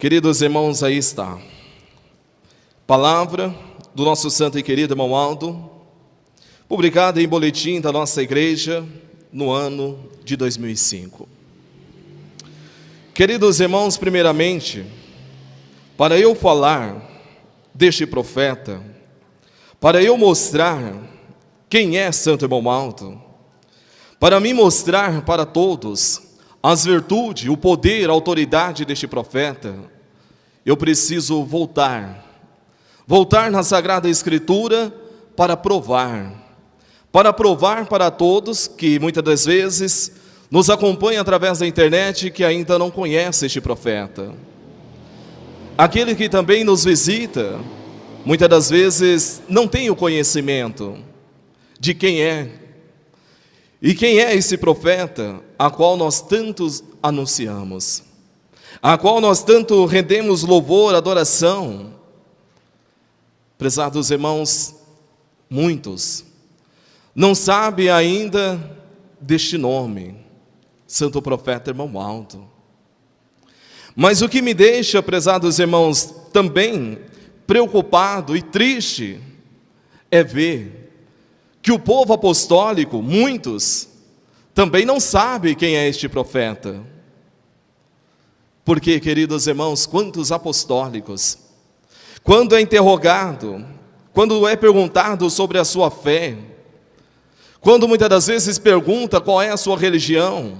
Queridos irmãos, aí está. Palavra do nosso santo e querido irmão Aldo, publicada em boletim da nossa igreja no ano de 2005. Queridos irmãos, primeiramente, para eu falar deste profeta, para eu mostrar quem é Santo Irmão Aldo, para me mostrar para todos as virtudes, o poder, a autoridade deste profeta, eu preciso voltar na Sagrada Escritura para provar para todos que muitas das vezes nos acompanham através da internet que ainda não conhece este profeta. Aquele que também nos visita, muitas das vezes não tem o conhecimento de quem é. E quem é esse profeta a qual nós tantos anunciamos, a qual nós tanto rendemos louvor, adoração? Prezados irmãos, muitos não sabem ainda deste nome, Santo Profeta Irmão Aldo. Mas o que me deixa, prezados irmãos, também preocupado e triste é ver que o povo apostólico, muitos, também não sabem quem é este profeta. Porque, queridos irmãos, quantos apostólicos, quando é interrogado, quando é perguntado sobre a sua fé, quando muitas das vezes pergunta qual é a sua religião,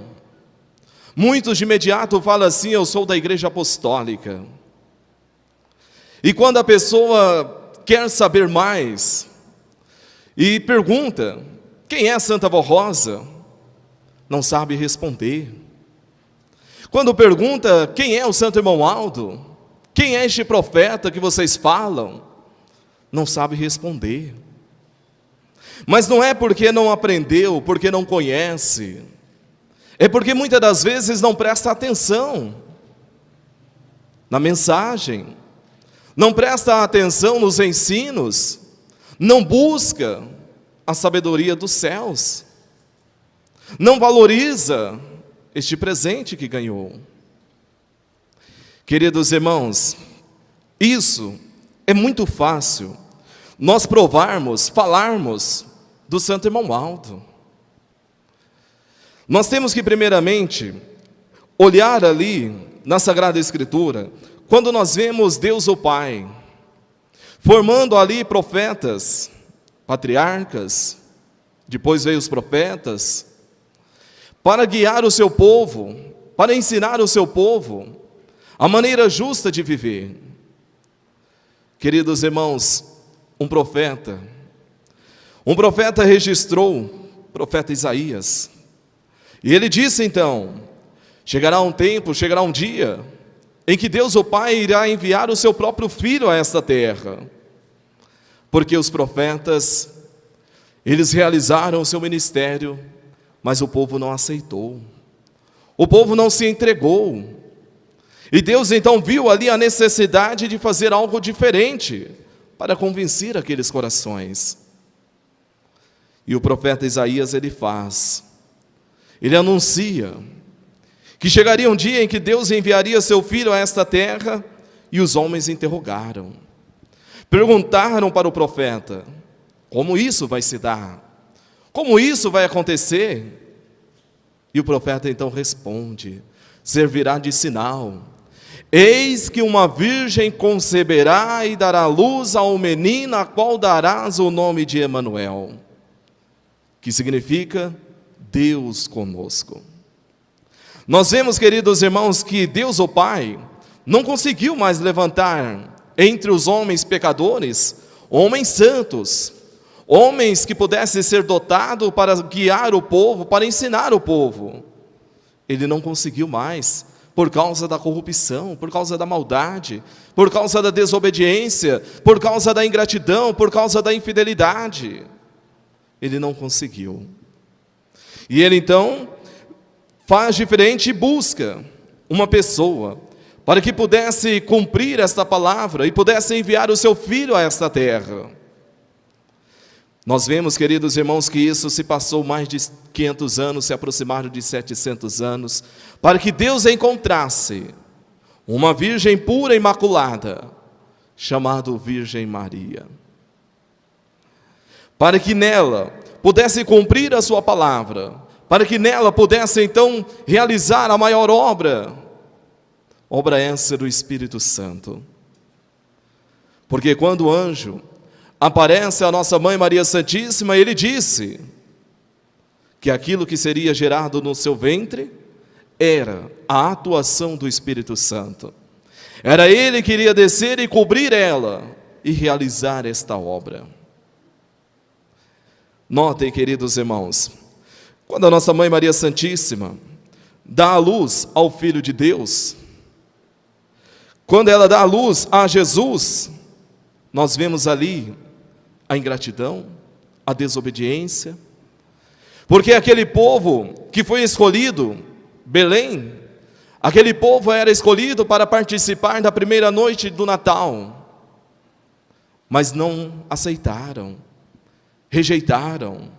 muitos de imediato falam assim: eu sou da igreja apostólica. E quando a pessoa quer saber mais e pergunta quem é Santa Avó Rosa, não sabe responder. Quando pergunta quem é o Santo Irmão Aldo, quem é este profeta que vocês falam, não sabe responder. Mas não é porque não aprendeu, porque não conhece, é porque muitas das vezes não presta atenção na mensagem, não presta atenção nos ensinos, não busca a sabedoria dos céus, não valoriza este presente que ganhou. Queridos irmãos, isso é muito fácil nós provarmos, falarmos do Santo Irmão Aldo. Nós temos que primeiramente olhar ali na Sagrada Escritura, quando nós vemos Deus o Pai formando ali profetas, patriarcas, depois veio os profetas, para guiar o seu povo, para ensinar o seu povo a maneira justa de viver. Queridos irmãos, um profeta registrou, o profeta Isaías, e ele disse então: chegará um tempo, chegará um dia, em que Deus o Pai irá enviar o seu próprio Filho a esta terra, porque os profetas, eles realizaram o seu ministério, mas o povo não aceitou, o povo não se entregou, e Deus então viu ali a necessidade de fazer algo diferente, para convencer aqueles corações. E o profeta Isaías, ele anuncia que chegaria um dia em que Deus enviaria seu Filho a esta terra, e os homens interrogaram, perguntaram para o profeta: como isso vai se dar? Como isso vai acontecer? E o profeta então responde: servirá de sinal. Eis que uma virgem conceberá e dará luz a um menino, a qual darás o nome de Emanuel, que significa Deus conosco. Nós vemos, queridos irmãos, que Deus o Pai não conseguiu mais levantar entre os homens pecadores homens santos, homens que pudessem ser dotados para guiar o povo, para ensinar o povo. Ele não conseguiu mais, por causa da corrupção, por causa da maldade, por causa da desobediência, por causa da ingratidão, por causa da infidelidade. Ele não conseguiu. E ele então faz diferente e busca uma pessoa para que pudesse cumprir esta palavra e pudesse enviar o seu Filho a esta terra. Nós vemos, queridos irmãos, que isso se passou mais de 500 anos, se aproximaram de 700 anos, para que Deus encontrasse uma virgem pura e imaculada, chamada Virgem Maria, para que nela pudesse cumprir a sua palavra, para que nela pudesse então realizar a maior obra essa do Espírito Santo. Porque quando o anjo aparece à nossa Mãe Maria Santíssima, ele disse que aquilo que seria gerado no seu ventre era a atuação do Espírito Santo. Era ele que iria descer e cobrir ela e realizar esta obra. Notem, queridos irmãos, quando a nossa Mãe Maria Santíssima dá a luz ao Filho de Deus, quando ela dá a luz a Jesus, nós vemos ali a ingratidão, a desobediência, porque aquele povo que foi escolhido, Belém, aquele povo era escolhido para participar da primeira noite do Natal, mas não aceitaram, rejeitaram,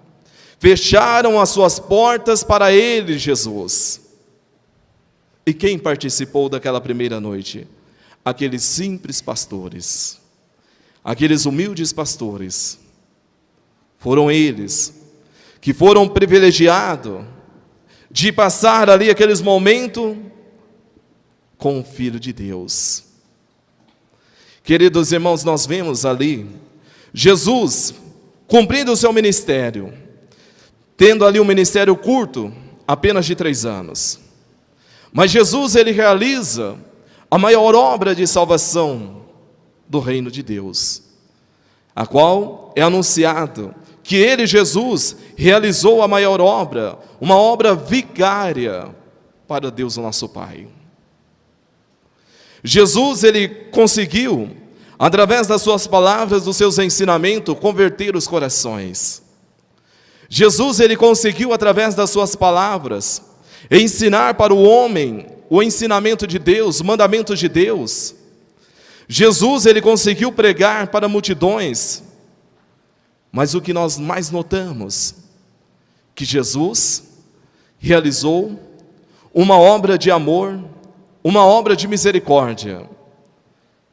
fecharam as suas portas para ele, Jesus. E quem participou daquela primeira noite? Aqueles simples pastores, aqueles humildes pastores. Foram eles que foram privilegiados de passar ali aqueles momentos com o Filho de Deus. Queridos irmãos, nós vemos ali Jesus cumprindo o seu ministério, tendo ali um ministério curto, apenas de 3 anos. Mas Jesus, ele realiza a maior obra de salvação do reino de Deus, a qual é anunciado que ele, Jesus, realizou a maior obra, uma obra vicária para Deus, o nosso Pai. Jesus, ele conseguiu, através das suas palavras, dos seus ensinamentos, converter os corações. Jesus, ele conseguiu, através das suas palavras, ensinar para o homem o ensinamento de Deus, os mandamentos de Deus. Jesus, ele conseguiu pregar para multidões. Mas o que nós mais notamos, que Jesus realizou uma obra de amor, uma obra de misericórdia,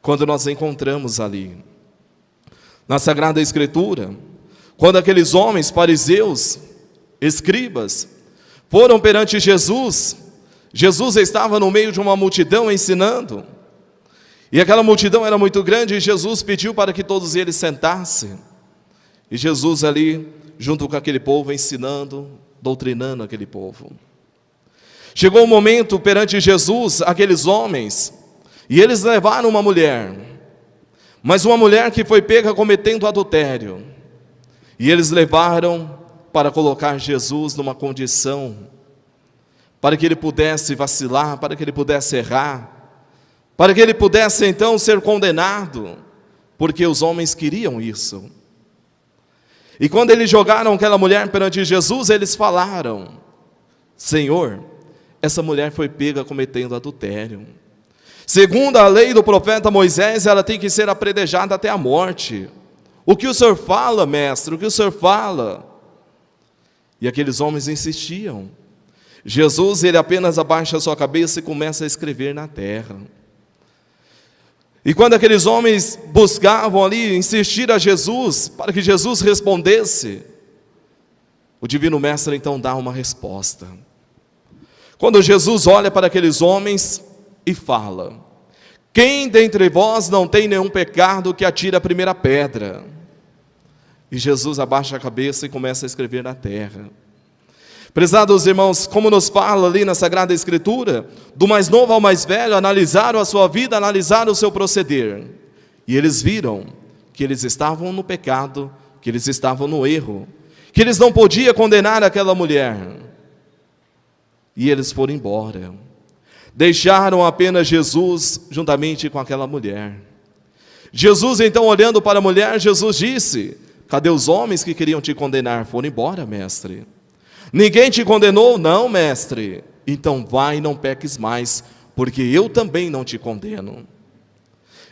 quando nós encontramos ali, na Sagrada Escritura, quando aqueles homens fariseus, escribas, foram perante Jesus, Jesus estava no meio de uma multidão ensinando, e aquela multidão era muito grande, e Jesus pediu para que todos eles sentassem, e Jesus ali, junto com aquele povo, ensinando, doutrinando aquele povo. Chegou um momento perante Jesus, aqueles homens, e eles levaram uma mulher, mas uma mulher que foi pega cometendo adultério, e eles levaram para colocar Jesus numa condição, para que ele pudesse vacilar, para que ele pudesse errar, para que ele pudesse então ser condenado, porque os homens queriam isso. E quando eles jogaram aquela mulher perante Jesus, eles falaram: Senhor, essa mulher foi pega cometendo adultério. Segundo a lei do profeta Moisés, ela tem que ser apredejada até a morte. O que o senhor fala, mestre? O que o senhor fala? E aqueles homens insistiam. Jesus, ele apenas abaixa a sua cabeça e começa a escrever na terra. E quando aqueles homens buscavam ali insistir a Jesus, para que Jesus respondesse, o Divino Mestre então dá uma resposta. Quando Jesus olha para aqueles homens e fala: quem dentre vós não tem nenhum pecado, que atire a primeira pedra? E Jesus abaixa a cabeça e começa a escrever na terra. Prezados irmãos, como nos fala ali na Sagrada Escritura, do mais novo ao mais velho, analisaram a sua vida, analisaram o seu proceder. E eles viram que eles estavam no pecado, que eles estavam no erro, que eles não podiam condenar aquela mulher. E eles foram embora. Deixaram apenas Jesus juntamente com aquela mulher. Jesus então, olhando para a mulher, Jesus disse: cadê os homens que queriam te condenar? Foram embora, mestre. Ninguém te condenou? Não, mestre. Então vai e não peques mais, porque eu também não te condeno.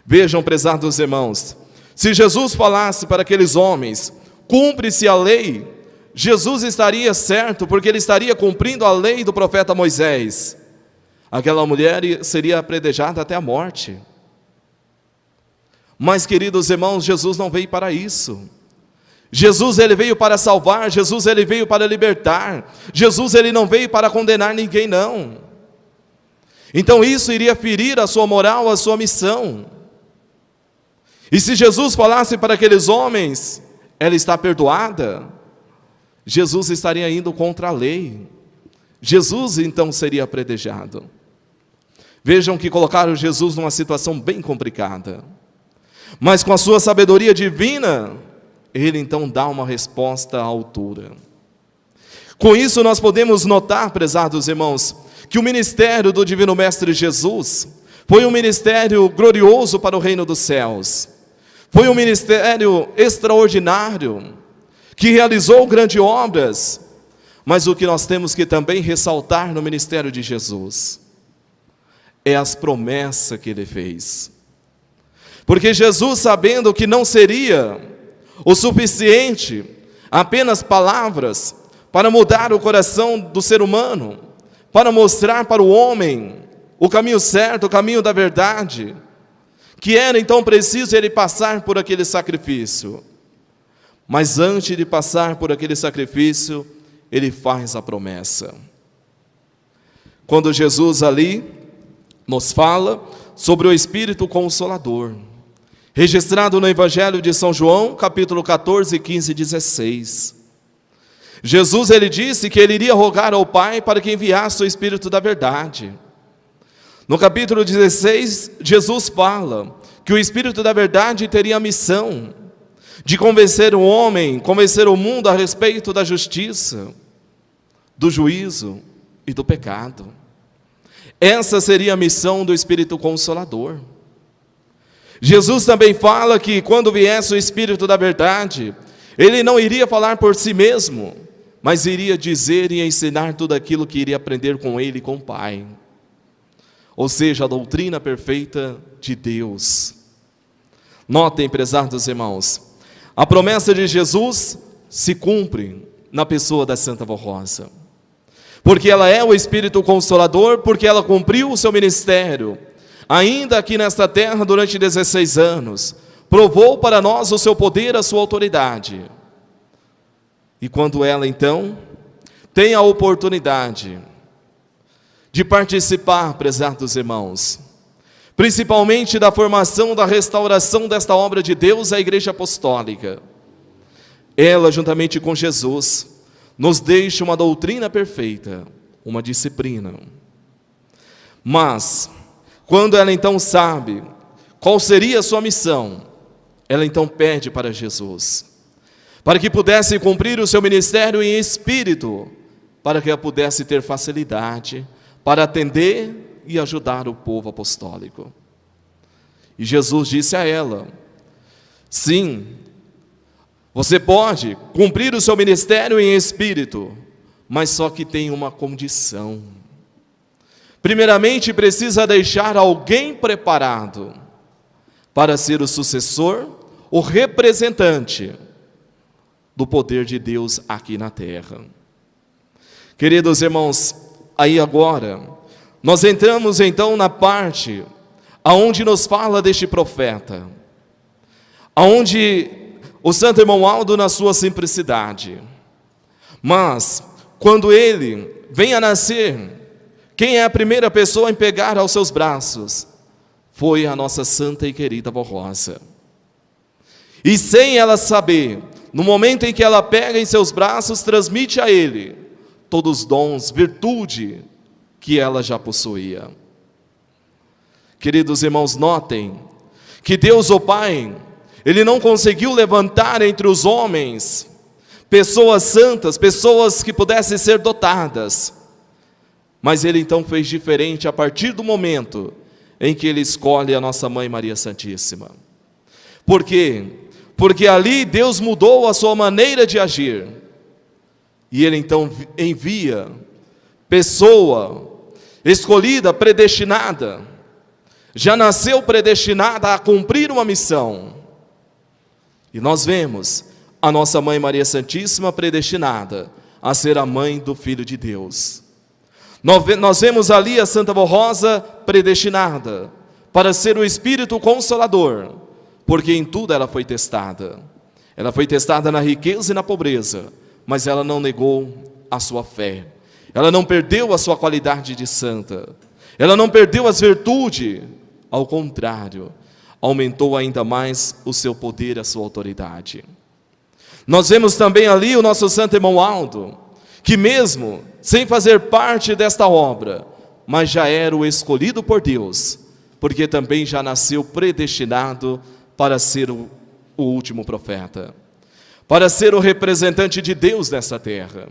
Vejam, prezados irmãos, se Jesus falasse para aqueles homens: cumpre-se a lei, Jesus estaria certo, porque ele estaria cumprindo a lei do profeta Moisés. aquela mulher seria apedrejada até a morte. Mas, queridos irmãos, Jesus não veio para isso. Jesus, ele veio para salvar, Jesus, ele veio para libertar. Jesus, ele não veio para condenar ninguém, não. Então isso iria ferir a sua moral, a sua missão. E se Jesus falasse para aqueles homens, ela está perdoada, Jesus estaria indo contra a lei. Jesus então seria apedrejado. Vejam que colocaram Jesus numa situação bem complicada. Mas com a sua sabedoria divina, ele então dá uma resposta à altura. Com isso nós podemos notar, prezados irmãos, que o ministério do Divino Mestre Jesus foi um ministério glorioso para o reino dos céus. Foi um ministério extraordinário, que realizou grandes obras. Mas o que nós temos que também ressaltar no ministério de Jesus é as promessas que ele fez. Porque Jesus, sabendo que não seria o suficiente apenas palavras para mudar o coração do ser humano, para mostrar para o homem o caminho certo, o caminho da verdade, que era então preciso ele passar por aquele sacrifício. Mas antes de passar por aquele sacrifício, ele faz a promessa. Quando Jesus ali nos fala sobre o Espírito Consolador, registrado no Evangelho de São João, capítulo 14, 15 e 16. Jesus, ele disse que ele iria rogar ao Pai para que enviasse o Espírito da verdade. No capítulo 16, Jesus fala que o Espírito da verdade teria a missão de convencer o homem, convencer o mundo a respeito da justiça, do juízo e do pecado. Essa seria a missão do Espírito Consolador. Jesus também fala que quando viesse o Espírito da verdade, ele não iria falar por si mesmo, mas iria dizer e ensinar tudo aquilo que iria aprender com ele e com o Pai. Ou seja, a doutrina perfeita de Deus. Notem, prezados irmãos, a promessa de Jesus se cumpre na pessoa da Santa Vó Rosa. Porque ela é o Espírito Consolador, porque ela cumpriu o seu ministério, ainda aqui nesta terra durante 16 anos, provou para nós o seu poder, a sua autoridade. E quando ela então tem a oportunidade de participar, prezados irmãos, principalmente da formação, da restauração desta obra de Deus, a Igreja Apostólica, ela juntamente com Jesus nos deixa uma doutrina perfeita, uma disciplina. Mas quando ela então sabe qual seria a sua missão, ela então pede para Jesus, para que pudesse cumprir o seu ministério em espírito, para que ela pudesse ter facilidade para atender e ajudar o povo apostólico. E Jesus disse a ela: sim, você pode cumprir o seu ministério em espírito, mas só que tem uma condição. Primeiramente, precisa deixar alguém preparado para ser o sucessor, o representante do poder de Deus aqui na terra. Queridos irmãos, aí agora, nós entramos então na parte aonde nos fala deste profeta, aonde o santo irmão Aldo, na sua simplicidade, mas quando ele vem a nascer, quem é a primeira pessoa em pegar aos seus braços? Foi a nossa santa e querida Vó Rosa. E sem ela saber, no momento em que ela pega em seus braços, transmite a ele todos os dons, virtude que ela já possuía. Queridos irmãos, notem que Deus, o Pai, Ele não conseguiu levantar entre os homens pessoas santas, pessoas que pudessem ser dotadas, mas Ele então fez diferente a partir do momento em que Ele escolhe a nossa Mãe Maria Santíssima. Por quê? Porque ali Deus mudou a sua maneira de agir, e Ele então envia pessoa escolhida, predestinada, já nasceu predestinada a cumprir uma missão. E nós vemos a nossa Mãe Maria Santíssima predestinada a ser a mãe do Filho de Deus. Nós vemos ali a Santa Rosa predestinada para ser o Espírito Consolador, porque em tudo ela foi testada. Ela foi testada na riqueza e na pobreza, mas ela não negou a sua fé. Ela não perdeu a sua qualidade de santa. Ela não perdeu as virtudes, ao contrário, aumentou ainda mais o seu poder e a sua autoridade. Nós vemos também ali o nosso santo irmão Aldo, que mesmo sem fazer parte desta obra, mas já era o escolhido por Deus, porque também já nasceu predestinado para ser o último profeta, para ser o representante de Deus nessa terra.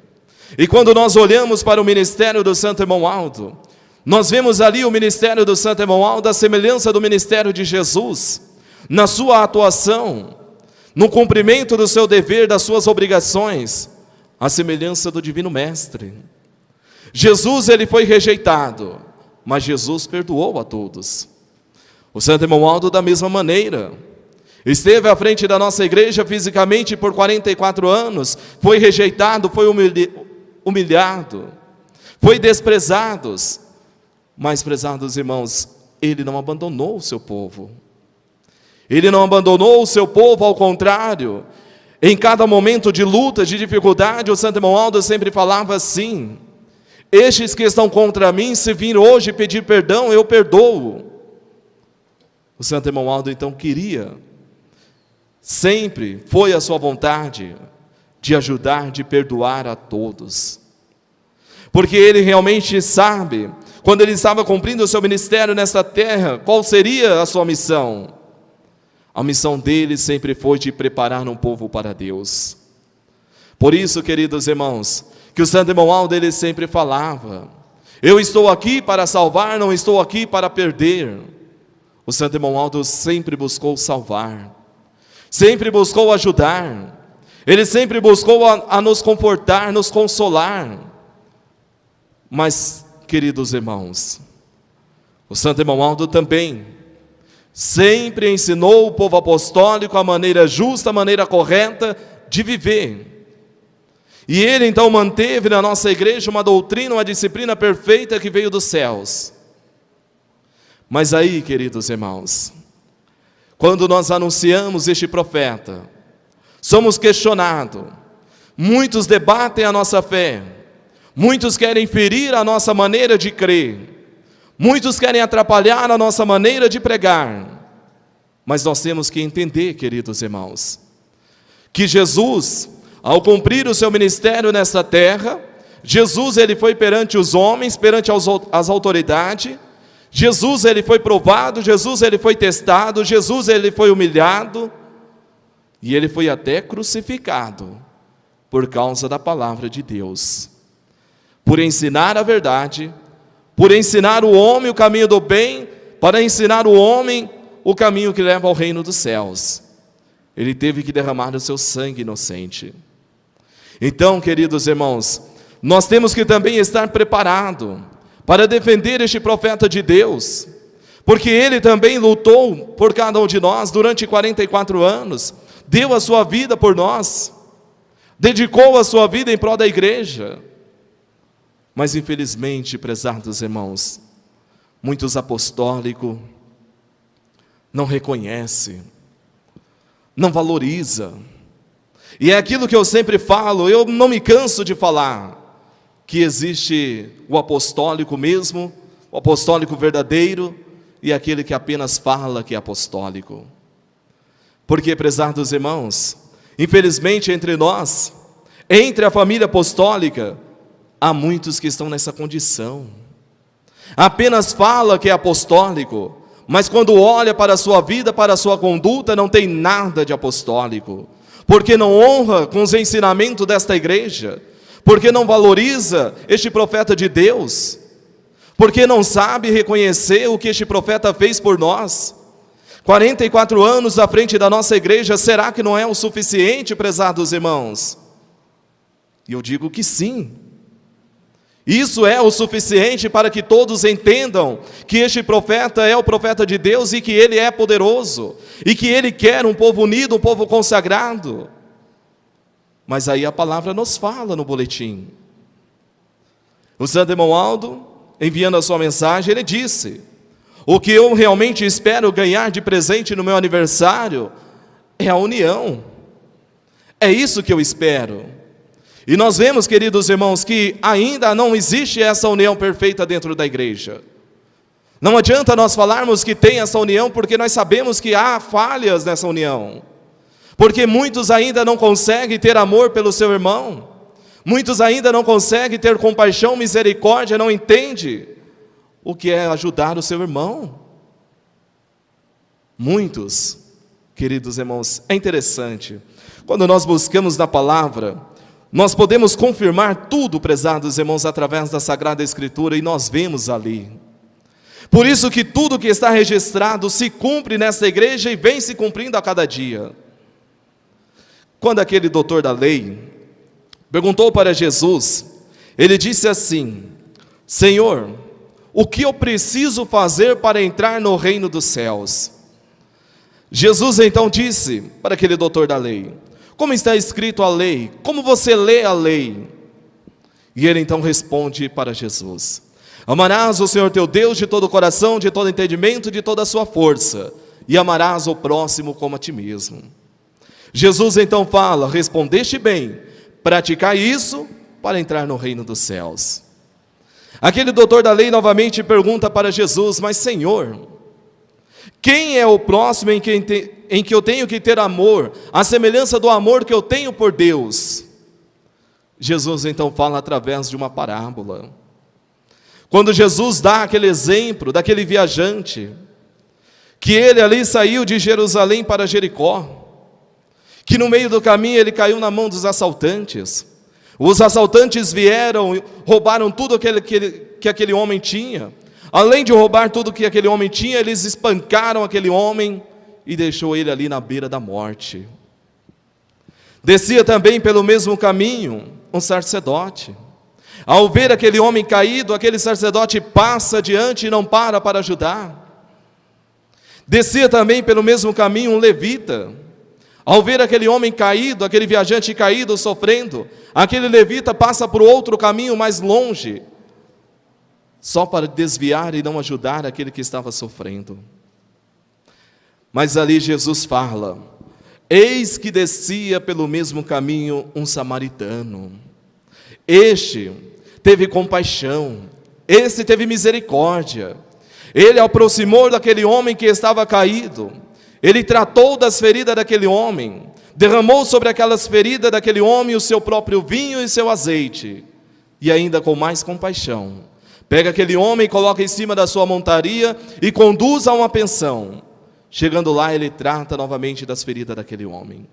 E quando nós olhamos para o ministério do santo irmão Aldo, nós vemos ali o ministério do santo irmão Aldo, a semelhança do ministério de Jesus, na sua atuação, no cumprimento do seu dever, das suas obrigações, a semelhança do Divino Mestre. Jesus, ele foi rejeitado, mas Jesus perdoou a todos. O santo irmão Aldo, da mesma maneira, esteve à frente da nossa igreja fisicamente por 44 anos, foi rejeitado, foi humilhado, foi desprezado, mas, prezados irmãos, ele não abandonou o seu povo. Ele não abandonou o seu povo, ao contrário, em cada momento de luta, de dificuldade, o santo irmão Aldo sempre falava assim: estes que estão contra mim, se vir hoje pedir perdão, eu perdoo. O santo irmão Aldo então queria, sempre foi a sua vontade, de ajudar, de perdoar a todos. Porque ele realmente sabe, quando ele estava cumprindo o seu ministério nesta terra, qual seria a sua missão? A missão dele sempre foi de preparar um povo para Deus. Por isso, queridos irmãos, que o santo irmão Aldo, ele sempre falava: eu estou aqui para salvar, não estou aqui para perder. O santo irmão Aldo sempre buscou salvar, sempre buscou ajudar, ele sempre buscou a nos confortar, nos consolar. Mas, queridos irmãos, o santo irmão Aldo também sempre ensinou o povo apostólico a maneira justa, a maneira correta de viver. E ele então manteve na nossa igreja uma doutrina, uma disciplina perfeita que veio dos céus. Mas aí, queridos irmãos, quando nós anunciamos este profeta, somos questionados, muitos debatem a nossa fé, muitos querem ferir a nossa maneira de crer, muitos querem atrapalhar a nossa maneira de pregar. Mas nós temos que entender, queridos irmãos, que Jesus, ao cumprir o seu ministério nesta terra, Jesus, ele foi perante os homens, perante as autoridades. Jesus, ele foi provado, Jesus, ele foi testado, Jesus, ele foi humilhado, e ele foi até crucificado, por causa da palavra de Deus, por ensinar a verdade, por ensinar o homem o caminho do bem, para ensinar o homem o caminho que leva ao reino dos céus. Ele teve que derramar o seu sangue inocente. Então, queridos irmãos, nós temos que também estar preparados para defender este profeta de Deus, porque ele também lutou por cada um de nós durante 44 anos, deu a sua vida por nós, dedicou a sua vida em prol da igreja. Mas infelizmente, prezados irmãos, muitos apostólicos não reconhecem, não valorizam. E é aquilo que eu sempre falo, eu não me canso de falar, que existe o apostólico mesmo, o apostólico verdadeiro, e aquele que apenas fala que é apostólico. Porque, prezados irmãos, infelizmente entre nós, entre a família apostólica, há muitos que estão nessa condição. Apenas fala que é apostólico, mas quando olha para a sua vida, para a sua conduta, não tem nada de apostólico. Porque não honra com os ensinamentos desta igreja, porque não valoriza este profeta de Deus, porque não sabe reconhecer o que este profeta fez por nós. 44 anos à frente da nossa igreja, será que não é o suficiente, prezados irmãos? E eu digo que sim. Isso é o suficiente para que todos entendam que este profeta é o profeta de Deus e que ele é poderoso, e que ele quer um povo unido, um povo consagrado. Mas aí a palavra nos fala no boletim: O santo irmão Aldo, enviando a sua mensagem, ele disse: o que eu realmente espero ganhar de presente no meu aniversário é a união. É isso que eu espero. E nós vemos, queridos irmãos, que ainda não existe essa união perfeita dentro da igreja. Não adianta nós falarmos que tem essa união, porque nós sabemos que há falhas nessa união. Porque muitos ainda não conseguem ter amor pelo seu irmão. Muitos ainda não conseguem ter compaixão, misericórdia, não entendem o que é ajudar o seu irmão. Muitos, queridos irmãos, é interessante. Quando nós buscamos na palavra, nós podemos confirmar tudo, prezados irmãos, através da Sagrada Escritura, e nós vemos ali. Por isso que tudo que está registrado se cumpre nesta igreja e vem se cumprindo a cada dia. Quando aquele doutor da lei perguntou para Jesus, ele disse assim: Senhor, o que eu preciso fazer para entrar no reino dos céus? Jesus então disse para aquele doutor da lei: como está escrito a lei? Como você lê a lei? E ele então responde para Jesus: amarás o Senhor teu Deus de todo o coração, de todo entendimento, de toda a sua força, e amarás o próximo como a ti mesmo. Jesus então fala: respondeste bem, praticai isso para entrar no reino dos céus. Aquele doutor da lei novamente pergunta para Jesus: mas Senhor, quem é o próximo em que eu tenho que ter amor, a semelhança do amor que eu tenho por Deus? Jesus então fala através de uma parábola. Quando Jesus dá aquele exemplo daquele viajante, que ele ali saiu de Jerusalém para Jericó, que no meio do caminho ele caiu na mão dos assaltantes. Os assaltantes vieram, roubaram tudo que aquele homem tinha. Além de roubar tudo que aquele homem tinha, eles espancaram aquele homem e deixou ele ali na beira da morte. Descia também pelo mesmo caminho um sacerdote. Ao ver aquele homem caído, aquele sacerdote passa adiante e não para ajudar. Descia também pelo mesmo caminho um levita. Ao ver aquele homem caído, aquele viajante caído, sofrendo, aquele levita passa por outro caminho mais longe, só para desviar e não ajudar aquele que estava sofrendo. Mas ali Jesus fala: eis que descia pelo mesmo caminho um samaritano. Este teve compaixão, este teve misericórdia. Ele aproximou daquele homem que estava caído. Ele tratou das feridas daquele homem, derramou sobre aquelas feridas daquele homem o seu próprio vinho e seu azeite, e ainda com mais compaixão, pega aquele homem, coloca em cima da sua montaria e conduz a uma pensão. Chegando lá, ele trata novamente das feridas daquele homem.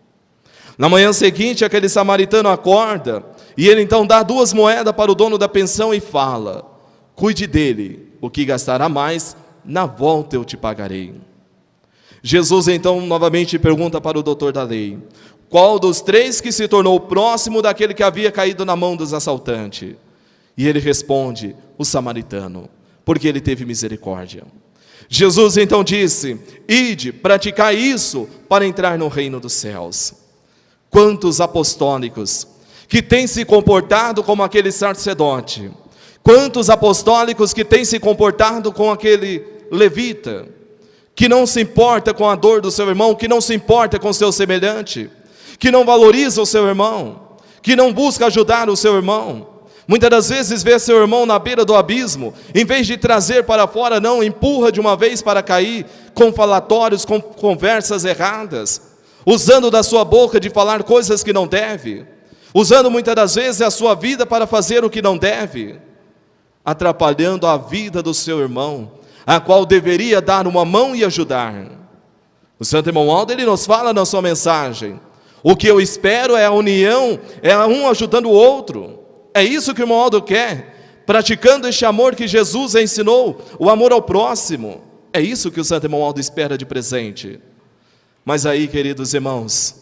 Na manhã seguinte, aquele samaritano acorda, e ele então dá 2 moedas para o dono da pensão e fala: cuide dele, o que gastará mais, na volta eu te pagarei. Jesus então novamente pergunta para o doutor da lei: qual dos 3 que se tornou próximo daquele que havia caído na mão dos assaltantes? E ele responde: o samaritano, porque ele teve misericórdia. Jesus então disse: ide, praticai isso para entrar no reino dos céus. Quantos apostólicos que têm se comportado como aquele sacerdote, quantos apostólicos que têm se comportado com aquele levita, que não se importa com a dor do seu irmão, que não se importa com o seu semelhante, que não valoriza o seu irmão, que não busca ajudar o seu irmão. Muitas das vezes vê seu irmão na beira do abismo, em vez de trazer para fora, não, empurra de uma vez para cair, com falatórios, com conversas erradas, usando da sua boca de falar coisas que não deve, usando muitas das vezes a sua vida para fazer o que não deve, atrapalhando a vida do seu irmão, a qual deveria dar uma mão e ajudar. O santo irmão Aldo, ele nos fala na sua mensagem: o que eu espero é a união, é um ajudando o outro. É isso que o irmão Aldo quer, praticando este amor que Jesus ensinou, o amor ao próximo. É isso que o santo irmão Aldo espera de presente. Mas aí, queridos irmãos,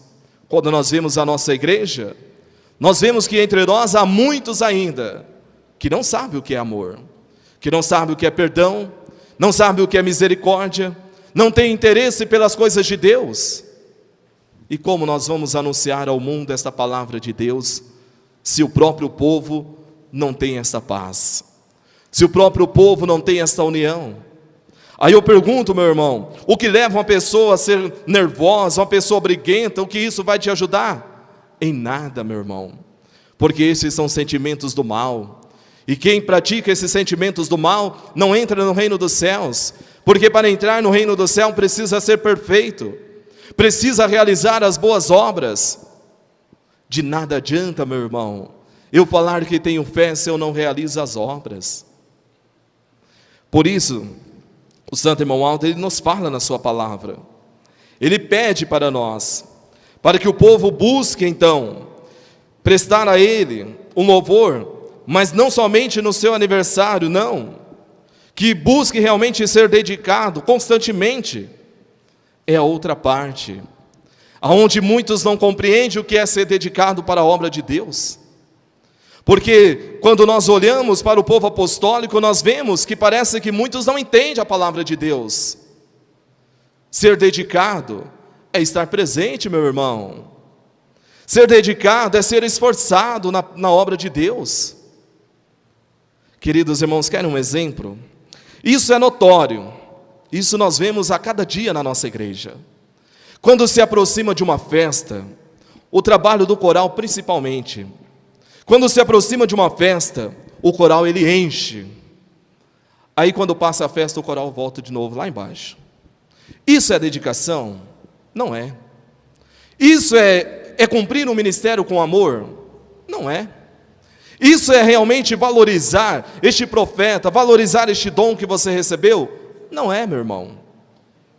quando nós vemos a nossa igreja, nós vemos que entre nós há muitos ainda que não sabem o que é amor, que não sabem o que é perdão, não sabem o que é misericórdia, não têm interesse pelas coisas de Deus. E como nós vamos anunciar ao mundo esta palavra de Deus, se o próprio povo não tem essa paz, se o próprio povo não tem essa união? Aí eu pergunto, meu irmão, o que leva uma pessoa a ser nervosa, uma pessoa briguenta, o que isso vai te ajudar? Em nada, meu irmão, porque esses são sentimentos do mal, e quem pratica esses sentimentos do mal, não entra no reino dos céus, porque para entrar no reino do céu precisa ser perfeito, precisa realizar as boas obras. De nada adianta, meu irmão, eu falar que tenho fé se eu não realizo as obras. Por isso, o santo irmão Aldo, ele nos fala na sua palavra, ele pede para nós, para que o povo busque então, prestar a ele um louvor, mas não somente no seu aniversário, não, que busque realmente ser dedicado constantemente. É a outra parte, aonde muitos não compreendem o que é ser dedicado para a obra de Deus. Porque quando nós olhamos para o povo apostólico, nós vemos que parece que muitos não entendem a palavra de Deus. Ser dedicado é estar presente, meu irmão. Ser dedicado é ser esforçado na obra de Deus. Queridos irmãos, querem um exemplo? Isso é notório. Isso nós vemos a cada dia na nossa igreja. Quando se aproxima de uma festa, o trabalho do coral principalmente, quando se aproxima de uma festa, o coral ele enche. Aí quando passa a festa, o coral volta de novo lá embaixo. Isso é dedicação? Não é. Isso é cumprir um ministério com amor? Não é. Isso é realmente valorizar este profeta, valorizar este dom que você recebeu? Não é, meu irmão.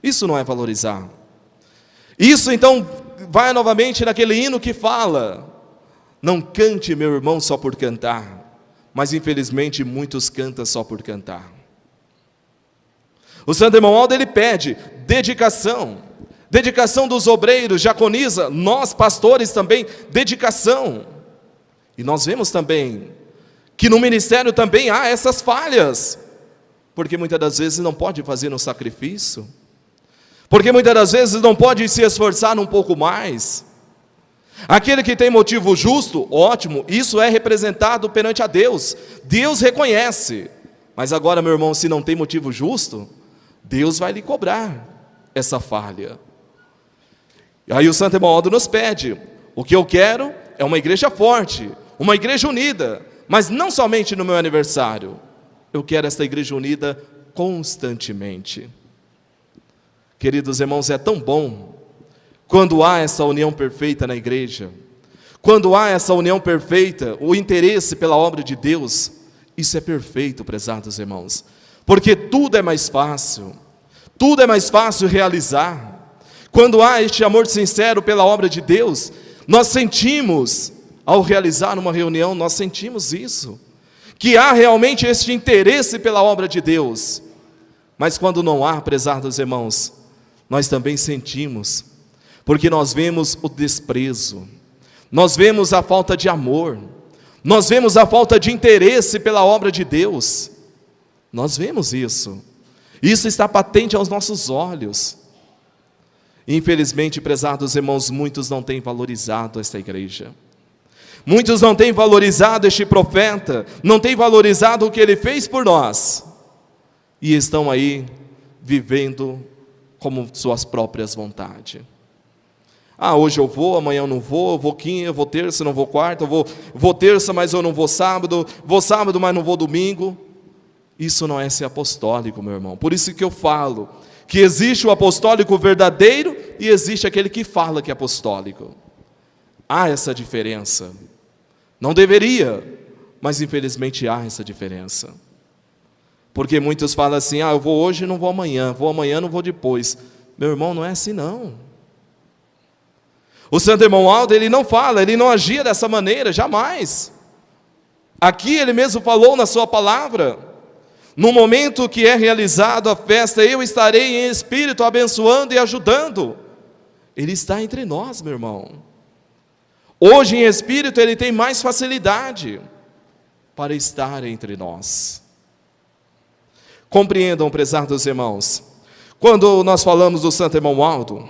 Isso não é valorizar. Isso então vai novamente naquele hino que fala: não cante, meu irmão, só por cantar. Mas infelizmente muitos cantam só por cantar. O santo irmão Aldo, ele pede dedicação. Dedicação dos obreiros, diaconisa, nós pastores também, dedicação. E nós vemos também que no ministério também há essas falhas. Porque muitas das vezes não pode fazer um sacrifício. Porque muitas das vezes não pode se esforçar um pouco mais. Aquele que tem motivo justo, ótimo, isso é representado perante a Deus. Deus reconhece. Mas agora, meu irmão, se não tem motivo justo, Deus vai lhe cobrar essa falha. E aí o santo irmão Aldo nos pede: o que eu quero é uma igreja forte, uma igreja unida, mas não somente no meu aniversário. Eu quero esta igreja unida constantemente. Queridos irmãos, é tão bom quando há essa união perfeita na igreja, quando há essa união perfeita, o interesse pela obra de Deus. Isso é perfeito, prezados irmãos, porque tudo é mais fácil realizar. Quando há este amor sincero pela obra de Deus, nós sentimos, ao realizar uma reunião, nós sentimos isso, que há realmente este interesse pela obra de Deus. Mas quando não há, prezados irmãos, nós também sentimos, porque nós vemos o desprezo, nós vemos a falta de amor, nós vemos a falta de interesse pela obra de Deus. Nós vemos isso. Isso está patente aos nossos olhos. Infelizmente, prezados irmãos, muitos não têm valorizado esta igreja. Muitos não têm valorizado este profeta, não têm valorizado o que ele fez por nós. E estão aí vivendo como suas próprias vontades. Hoje eu vou, amanhã eu não vou, eu vou quinta, eu vou terça, não vou quarta, eu vou terça, mas eu não vou sábado, mas não vou domingo. Isso não é ser apostólico, meu irmão. Por isso que eu falo que existe o apostólico verdadeiro e existe aquele que fala que é apostólico. Há essa diferença. Não deveria, mas infelizmente há essa diferença. Porque muitos falam assim: eu vou hoje e não vou amanhã não vou depois. Meu irmão, não é assim não. O santo irmão Aldo, ele não fala, ele não agia dessa maneira, jamais. Aqui ele mesmo falou na sua palavra: no momento que é realizado a festa, eu estarei em espírito abençoando e ajudando. Ele está entre nós, meu irmão. Hoje em espírito ele tem mais facilidade para estar entre nós. Compreendam, prezados irmãos, quando nós falamos do santo irmão Aldo,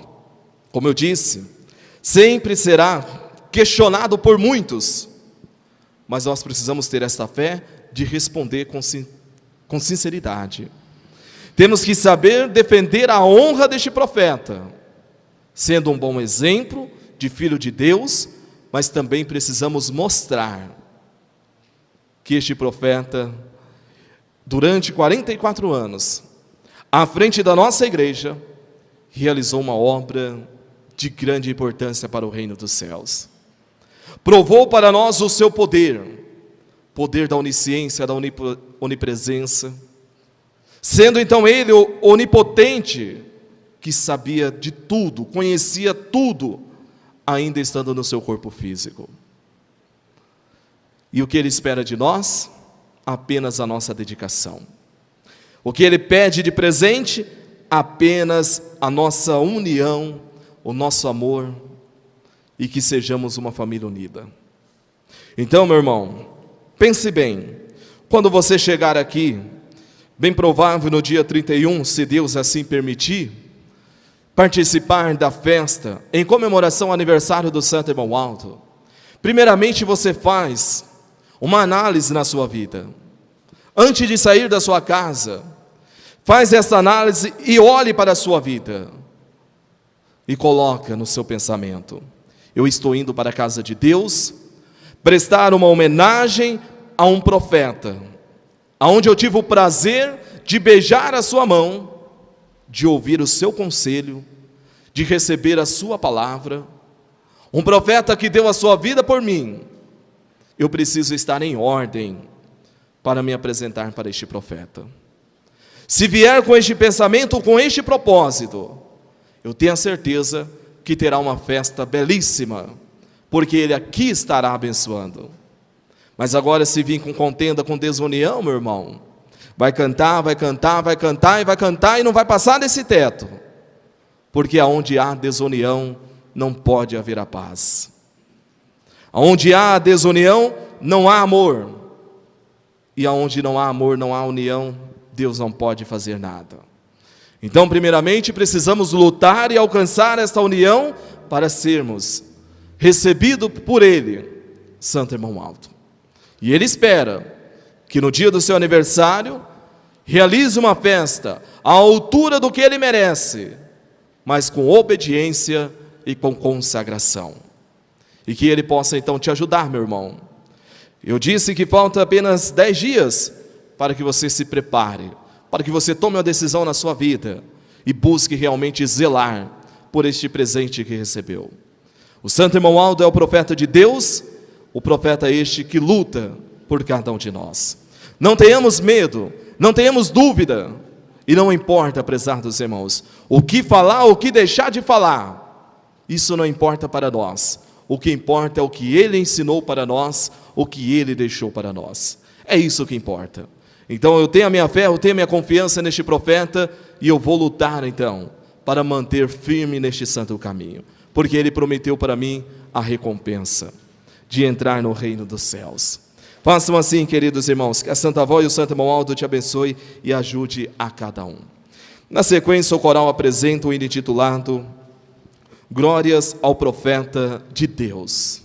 como eu disse, sempre será questionado por muitos. mas nós precisamos ter esta fé de responder com sinceridade. Temos que saber defender a honra deste profeta, sendo um bom exemplo de filho de Deus, mas também precisamos mostrar que este profeta, durante 44 anos, à frente da nossa igreja, realizou uma obra de grande importância para o reino dos céus. Provou para nós o seu poder da onisciência, da onipresença, sendo então ele o onipotente, que sabia de tudo, conhecia tudo, ainda estando no seu corpo físico. E o que ele espera de nós? Apenas a nossa dedicação. O que ele pede de presente? Apenas a nossa união, o nosso amor, e que sejamos uma família unida. Então, meu irmão, pense bem, quando você chegar aqui, bem provável no dia 31, se Deus assim permitir, participar da festa em comemoração ao aniversário do Santo Irmão Aldo, primeiramente você faz uma análise na sua vida. Antes de sair da sua casa, faz essa análise e olhe para a sua vida. E coloca no seu pensamento: eu estou indo para a casa de Deus, prestar uma homenagem a um profeta, aonde eu tive o prazer de beijar a sua mão, de ouvir o seu conselho, de receber a sua palavra, um profeta que deu a sua vida por mim. Eu preciso estar em ordem para me apresentar para este profeta. Se vier com este pensamento, com este propósito, eu tenho a certeza que terá uma festa belíssima, porque ele aqui estará abençoando. Mas agora, se vir com contenda, com desunião, meu irmão, vai cantar, vai cantar, vai cantar e vai cantar e não vai passar desse teto, porque aonde há desunião, não pode haver a paz. Aonde há desunião, não há amor. E aonde não há amor, não há união, Deus não pode fazer nada. Então, primeiramente, precisamos lutar e alcançar esta união para sermos recebidos por Ele, Santo Irmão Aldo. E Ele espera que no dia do seu aniversário, realize uma festa à altura do que Ele merece, mas com obediência e com consagração. E que Ele possa então te ajudar, meu irmão. Eu disse que falta apenas 10 dias para que você se prepare, para que você tome uma decisão na sua vida e busque realmente zelar por este presente que recebeu. O Santo Irmão Aldo é o profeta de Deus, o profeta este que luta por cada um de nós. Não tenhamos medo, não tenhamos dúvida, e não importa, prezados irmãos, o que falar, o que deixar de falar, isso não importa para nós. O que importa é o que Ele ensinou para nós, o que Ele deixou para nós. É isso que importa. Então eu tenho a minha fé, eu tenho a minha confiança neste profeta, e eu vou lutar então, para manter firme neste santo caminho, porque Ele prometeu para mim a recompensa de entrar no reino dos céus. Façam assim, queridos irmãos, que a Santa Avó e o Santo Irmão Aldo te abençoe e ajude a cada um. Na sequência, o coral apresenta o hino intitulado Glórias ao Profeta de Deus.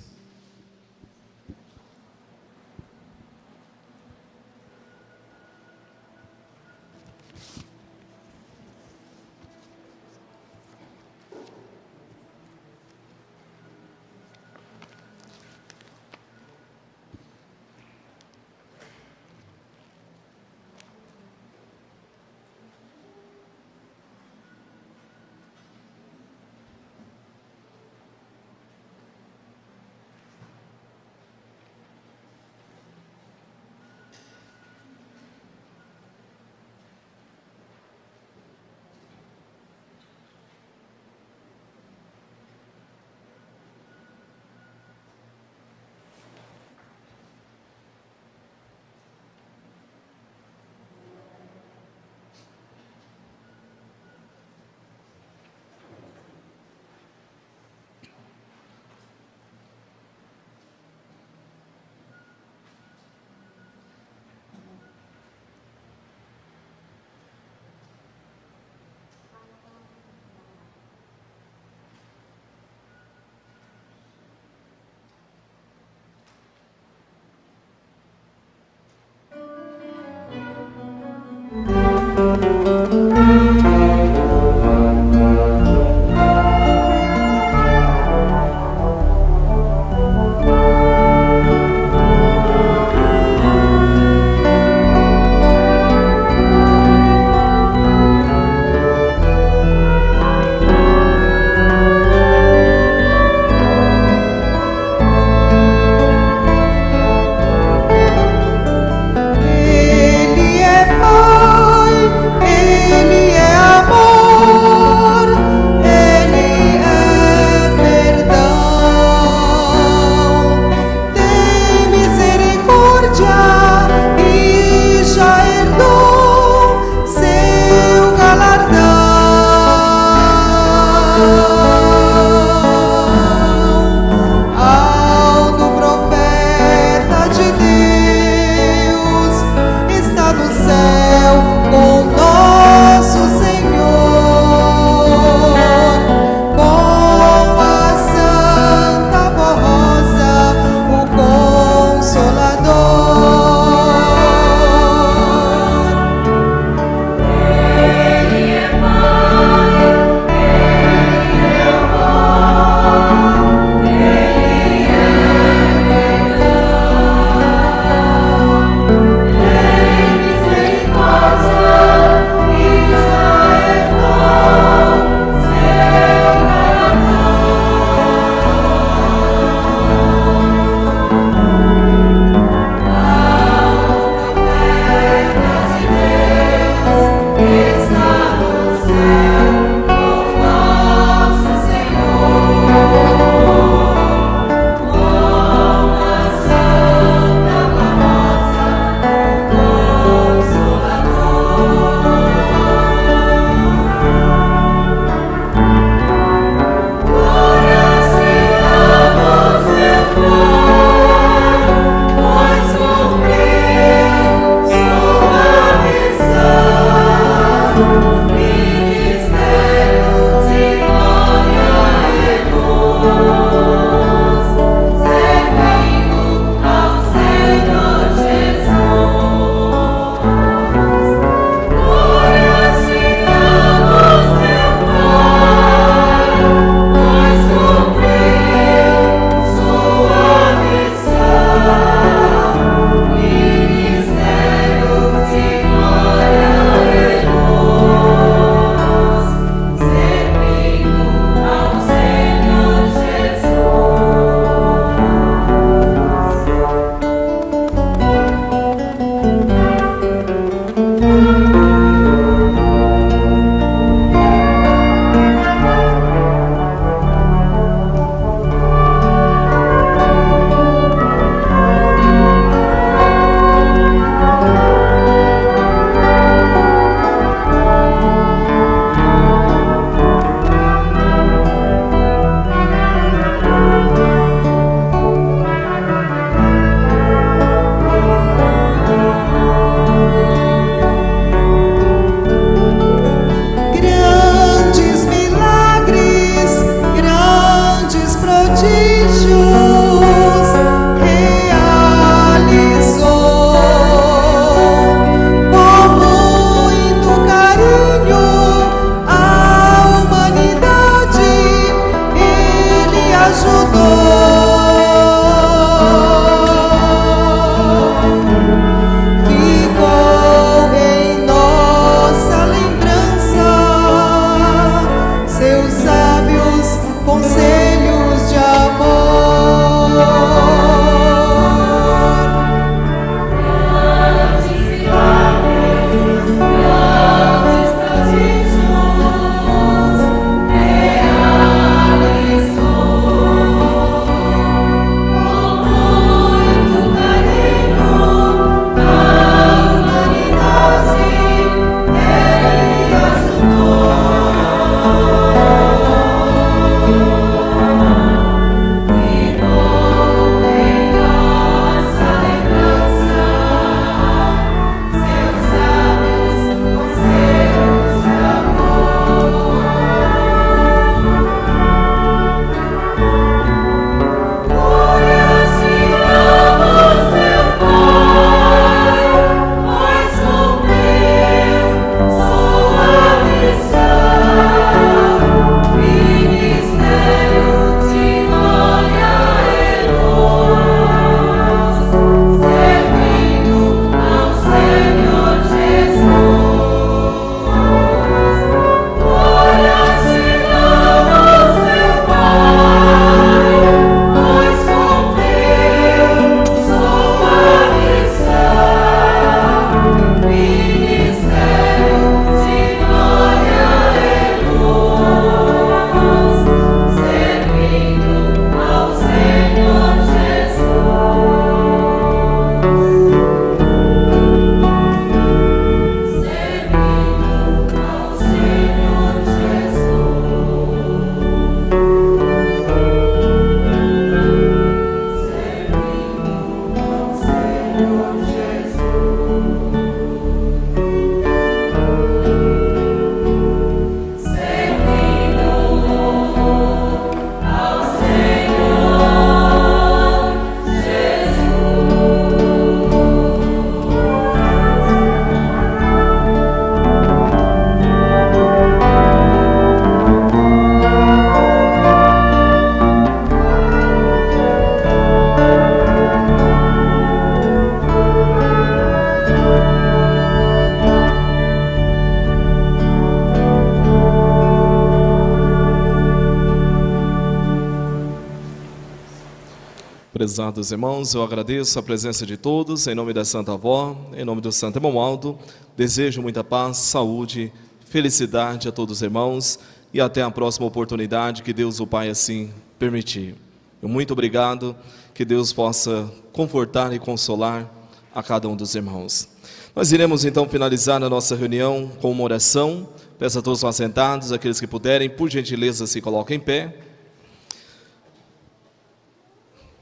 Prezados irmãos, eu agradeço a presença de todos, em nome da Santa Avó, em nome do Santo Romualdo, desejo muita paz, saúde, felicidade a todos os irmãos e até a próxima oportunidade, que Deus o Pai assim permitir. Muito obrigado, que Deus possa confortar e consolar a cada um dos irmãos. Nós iremos então finalizar a nossa reunião com uma oração. Peço a todos que estão assentados, aqueles que puderem, por gentileza, se coloquem em pé.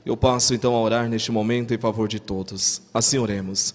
Eu passo então a orar neste momento em favor de todos. Assim oremos.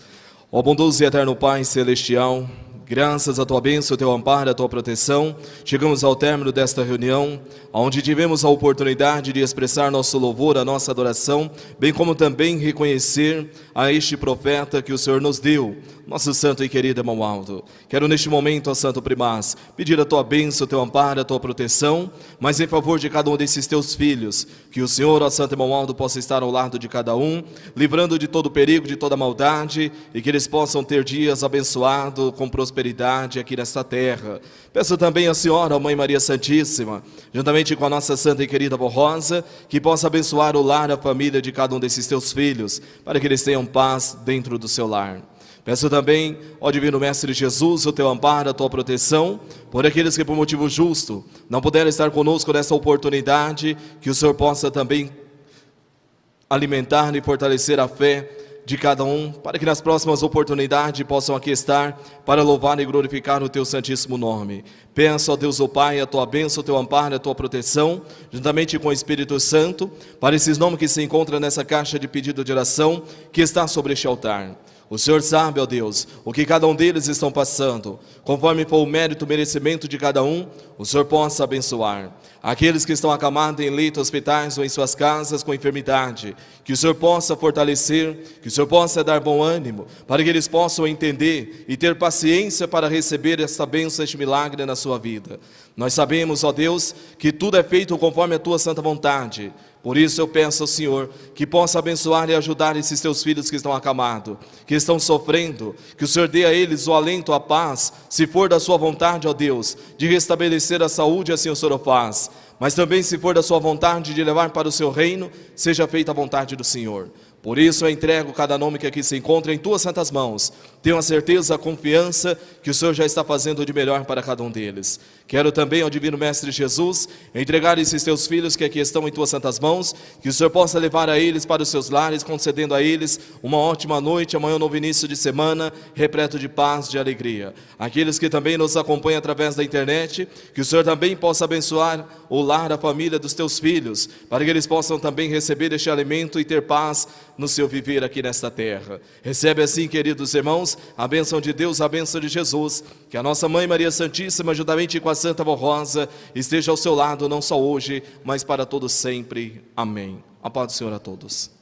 Ó bondoso e eterno Pai Celestial, graças à Tua bênção, ao Teu amparo, à Tua proteção, chegamos ao término desta reunião, onde tivemos a oportunidade de expressar nosso louvor, a nossa adoração, bem como também reconhecer a este profeta que o Senhor nos deu, nosso santo e querido Romualdo. Quero neste momento, ó Santo Primaz, pedir a Tua bênção, o Teu amparo, a Tua proteção, mas em favor de cada um desses Teus filhos, que o Senhor, ó Santo Romualdo, possa estar ao lado de cada um, livrando de todo perigo, de toda maldade, e que eles possam ter dias abençoados, com prosperidade aqui nesta terra. Peço também à Senhora, a Mãe Maria Santíssima, juntamente com a nossa santa e querida Avó Rosa, que possa abençoar o lar, a família de cada um desses Teus filhos, para que eles tenham paz dentro do seu lar. Peço também, ó Divino Mestre Jesus, o Teu amparo, a Tua proteção, por aqueles que por motivo justo não puderam estar conosco nessa oportunidade, que o Senhor possa também alimentar e fortalecer a fé de cada um, para que nas próximas oportunidades possam aqui estar para louvar e glorificar o Teu santíssimo nome. Peço a Deus o Pai a Tua bênção, o Teu amparo, a Tua proteção, juntamente com o Espírito Santo, para esses nomes que se encontram nessa caixa de pedido de oração que está sobre este altar. O Senhor sabe, ó Deus, o que cada um deles estão passando. Conforme for o mérito, o merecimento de cada um, o Senhor possa abençoar. Aqueles que estão acamados em leitos, hospitais ou em suas casas com enfermidade, que o Senhor possa fortalecer, que o Senhor possa dar bom ânimo, para que eles possam entender e ter paciência para receber esta bênção, este milagre na sua vida. Nós sabemos, ó Deus, que tudo é feito conforme a Tua santa vontade. Por isso eu peço ao Senhor que possa abençoar e ajudar esses Teus filhos que estão acamados, que estão sofrendo, que o Senhor dê a eles o alento, a paz, se for da Sua vontade, ó Deus, de restabelecer a saúde, assim o Senhor o faz. Mas também, se for da Sua vontade de levar para o Seu reino, seja feita a vontade do Senhor. Por isso eu entrego cada nome que aqui se encontra em Tuas santas mãos. Tenho a certeza, a confiança que o Senhor já está fazendo de melhor para cada um deles. Quero também, ao Divino Mestre Jesus, entregar esses Teus filhos que aqui estão em Tuas santas mãos, que o Senhor possa levar a eles para os seus lares, concedendo a eles uma ótima noite, amanhã um novo início de semana, repleto de paz, de alegria. Aqueles que também nos acompanham através da internet, que o Senhor também possa abençoar o lar, a família dos Teus filhos, para que eles possam também receber este alimento e ter paz no seu viver aqui nesta terra. Recebe assim, queridos irmãos, a bênção de Deus, a bênção de Jesus, que a nossa Mãe Maria Santíssima, juntamente com a Santa Avó Rosa, esteja ao seu lado, não só hoje, mas para todos sempre. Amém. A paz do Senhor a todos.